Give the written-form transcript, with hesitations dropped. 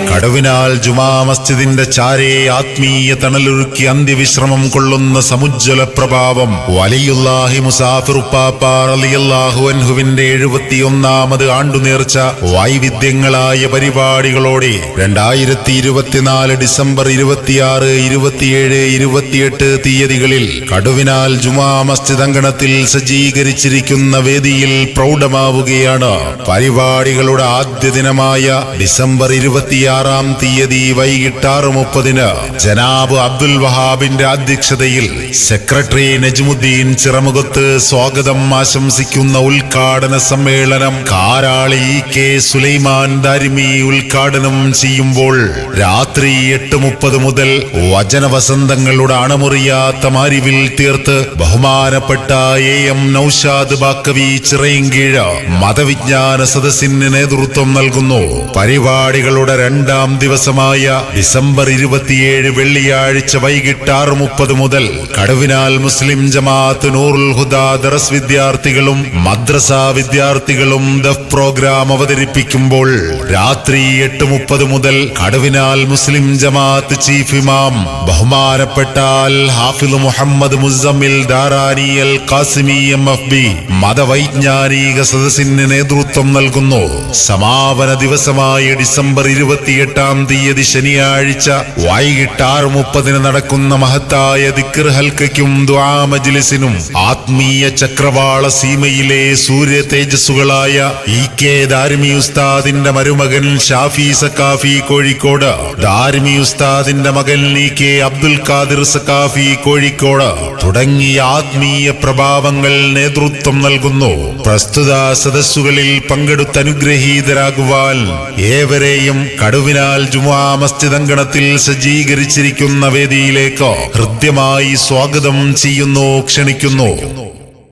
കടുവിനാൽ ജുമാ മസ്ജിദിന്റെ ചാരേ ആത്മീയ തണലൊരുക്കി അന്ത്യവിശ്രമം കൊള്ളുന്ന സമുജ്വല പ്രഭാവം വലിയുല്ലാഹി മുസാഫിർ ഉപ്പാപ്പ റളിയല്ലാഹു അൻഹുവിന്റെ 71ാമത് ആണ്ടുനേർച്ച വൈവിധ്യങ്ങളായ പരിപാടികളോടെ 2024 ഡിസംബർ 26, 27, 28 തീയതികളിൽ കടുവിനാൽ ജുമാ മസ്ജിദ് അങ്കണത്തിൽ സജ്ജീകരിച്ചിരിക്കുന്ന വേദിയിൽ പ്രൗഢമാവുകയാണ്. പരിപാടികളുടെ ആദ്യ ദിനമായ ഡിസംബർ 26-ാം തീയതി വൈകിട്ട് 6:30 ജനാബ് അബ്ദുൽ വഹാബിന്റെ അധ്യക്ഷതയിൽ സെക്രട്ടറി നജ്മുദ്ദീൻ ചിറമുഖത്ത് സ്വാഗതം ആശംസിക്കുന്ന ഉദ്ഘാടന സമ്മേളനം കാരാളി കെ സുലൈമാൻ ദാരിമി ഉദ്ഘാടനം ചെയ്യുമ്പോൾ രാത്രി 8:30 മുതൽ വചനവസന്തങ്ങളുടെ അണമുറിയാത്ത മാരിവിൽ തീർത്ത് ബഹുമാനപ്പെട്ട AM നൌഷാദ് ബാക്കവി ചിറയൻകീഴ് മതവിജ്ഞാന സദസ്സിന് നേതൃത്വം നൽകുന്നു. പരിപാടികളുടെ 2ാം ദിവസമായ ഡിസംബർ 27 വെള്ളിയാഴ്ച വൈകിട്ട് 6:30 മുതൽ കടുവിനാൽ മുസ്ലിം ജമാഅത്ത് നൂറുൽ ഹുദാ ദറസ് വിദ്യാർത്ഥികളും മദ്രസ വിദ്യാർത്ഥികളും ദഫ് പ്രോഗ്രാം അവതരിപ്പിക്കുമ്പോൾ രാത്രി 8:30 മുതൽ കടുവിനാൽ മുസ്ലിം ജമാഅത്ത് ചീഫ് ഇമാം ബഹുമാനപ്പെട്ട അൽ ഹാഫിദ് മുഹമ്മദ് മുസമ്മിൽ ദാരാനി അൽ ഖാസിമി MFB മതവൈജ്ഞാനിക സദസ്സിന് നേതൃത്വം നൽകുന്നു. സമാപന ദിവസമായ ഡിസംബർ 28-ാം തീയതി ശനിയാഴ്ച വൈകിട്ട് 6:30 നടക്കുന്ന മഹത്തായ ദിക്ർ ഹൽക്കയ്ക്കും ദുആ മജ്ലിസിനും ആത്മീയ ചക്രവാള സീമയിലെ സൂര്യ തേജസ്സുകളായ EK ദാരിമി ഉസ്താദിന്റെ മരുമകൻ ഷാഫി സക്കാഫി കോഴിക്കോട്, ദാരിമി ഉസ്താദിന്റെ മകൻ EK അബ്ദുൽ ഖാദിർ സക്കാഫി കോഴിക്കോട് തുടങ്ങിയ ആത്മീയ പ്രഭാവങ്ങൾ നേതൃത്വം നൽകുന്നു. പ്രസ്തുത സദസ്സുകളിൽ പങ്കെടുത്ത് അനുഗ്രഹീതരാകുവാൻ ഏവരെയും കടുവിനാൽ ജുമാ മസ്ജിദ് അങ്കണത്തിൽ സജ്ജീകരിച്ചിരിക്കുന്ന വേദിയിലേക്ക് ഹൃദ്യമായി സ്വാഗതം ചെയ്യുന്നു, ക്ഷണിക്കുന്നു.